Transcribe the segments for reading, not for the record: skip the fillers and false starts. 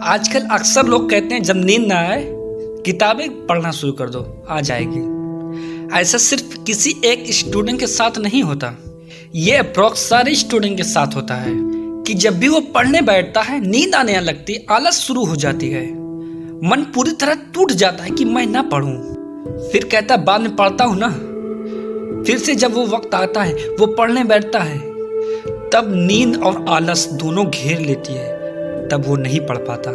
आजकल अक्सर लोग कहते हैं जब नींद ना आए किताबें पढ़ना शुरू कर दो, आ जाएगी। ऐसा सिर्फ किसी एक स्टूडेंट के साथ नहीं होता, ये अप्रोक्स सारे स्टूडेंट के साथ होता है कि जब भी वो पढ़ने बैठता है नींद आने लगती, आलस शुरू हो जाती है, मन पूरी तरह टूट जाता है कि मैं ना पढ़ूं। फिर कहता है बाद में पढ़ता हूं ना। फिर से जब वो वक्त आता है वो पढ़ने बैठता है, तब नींद और आलस दोनों घेर लेती है, तब वो नहीं पढ़ पाता।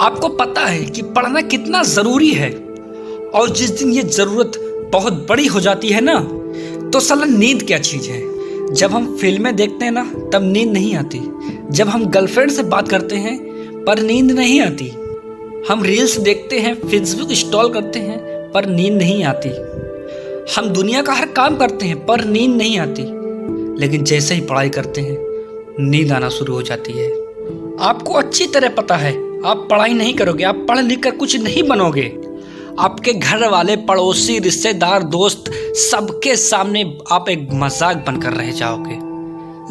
आपको पता है कि पढ़ना कितना ज़रूरी है, और जिस दिन ये ज़रूरत बहुत बड़ी हो जाती है ना, तो साला नींद क्या चीज़ है। जब हम फिल्में देखते हैं ना तब नींद नहीं आती, जब हम गर्लफ्रेंड से बात करते हैं पर नींद नहीं आती, हम रील्स देखते हैं, फेसबुक इंस्टॉल करते हैं पर नींद नहीं आती, हम दुनिया का हर काम करते हैं पर नींद नहीं आती, लेकिन जैसे ही पढ़ाई करते हैं नींद आना शुरू हो जाती है। आपको अच्छी तरह पता है आप पढ़ाई नहीं करोगे, आप पढ़ लिख कर कुछ नहीं बनोगे। आपके घर वाले, पड़ोसी, रिश्तेदार, दोस्त, सबके सामने आप एक मजाक बनकर रह जाओगे।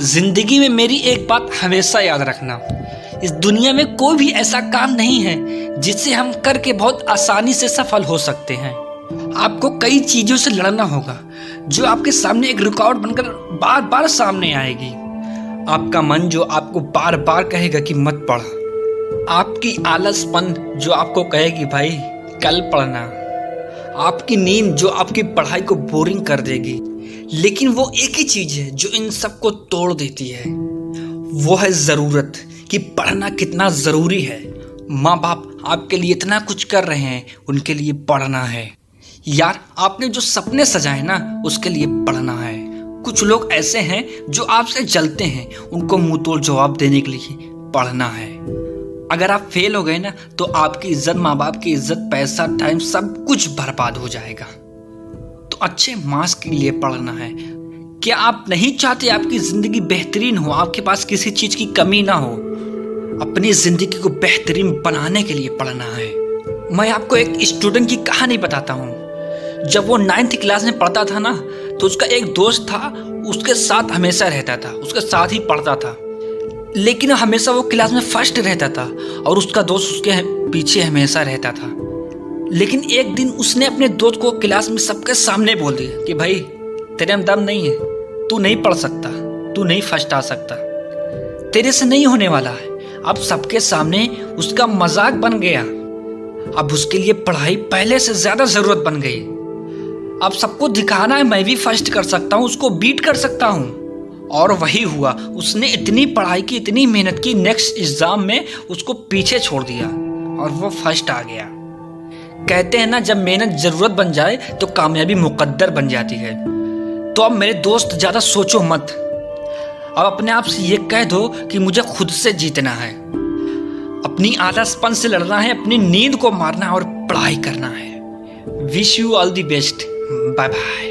जिंदगी में मेरी एक बात हमेशा याद रखना, इस दुनिया में कोई भी ऐसा काम नहीं है जिसे हम करके बहुत आसानी से सफल हो सकते हैं। आपको कई चीज़ों से लड़ना होगा जो आपके सामने एक रुकावट बनकर बार बार सामने आएगी। आपका मन जो आपको बार बार कहेगा कि मत पढ़, आपकी आलसपन जो आपको कहेगी भाई कल पढ़ना, आपकी नींद जो आपकी पढ़ाई को बोरिंग कर देगी। लेकिन वो एक ही चीज़ है जो इन सब को तोड़ देती है, वो है ज़रूरत, कि पढ़ना कितना ज़रूरी है। माँ बाप आपके लिए इतना कुछ कर रहे हैं, उनके लिए पढ़ना है। यार आपने जो सपने सजाए ना उसके लिए पढ़ना है। कुछ लोग ऐसे हैं जो आपसे जलते हैं, उनको मुंह तोड़ जवाब देने के लिए पढ़ना है। अगर आप फेल हो गए ना तो आपकी इज्जत, माँ बाप की इज्जत, पैसा, टाइम सब कुछ बर्बाद हो जाएगा। तो अच्छे मार्क्स के लिए पढ़ना है। क्या आप नहीं चाहते आपकी जिंदगी बेहतरीन हो, आपके पास किसी चीज की कमी ना हो? अपनी जिंदगी को बेहतरीन बनाने के लिए पढ़ना है। मैं आपको एक स्टूडेंट की कहानी बताता हूँ। जब वो 9th क्लास में पढ़ता था ना तो उसका एक दोस्त था, उसके साथ हमेशा रहता था, उसके साथ ही पढ़ता था, लेकिन हमेशा वो क्लास में फर्स्ट रहता था और उसका दोस्त उसके पीछे हमेशा रहता था। लेकिन एक दिन उसने अपने दोस्त को क्लास में सबके सामने बोल दिया कि भाई तेरे में दम नहीं है, तू नहीं पढ़ सकता, तू नहीं फर्स्ट आ सकता, तेरे से नहीं होने वाला है। अब सबके सामने उसका मजाक बन गया। अब उसके लिए पढ़ाई पहले से ज्यादा जरूरत बन गई। अब सबको दिखाना है मैं भी फर्स्ट कर सकता हूँ, उसको बीट कर सकता हूँ। और वही हुआ, उसने इतनी पढ़ाई की, इतनी मेहनत की, नेक्स्ट एग्जाम में उसको पीछे छोड़ दिया और वो फर्स्ट आ गया। कहते हैं ना जब मेहनत जरूरत बन जाए तो कामयाबी मुकद्दर बन जाती है। तो अब मेरे दोस्त ज्यादा सोचो मत, अब अपने आप से ये कह दो कि मुझे खुद से जीतना है, अपनी आलसपन से लड़ना है, अपनी नींद को मारना है और पढ़ाई करना है। Wish you all the best. Bye bye.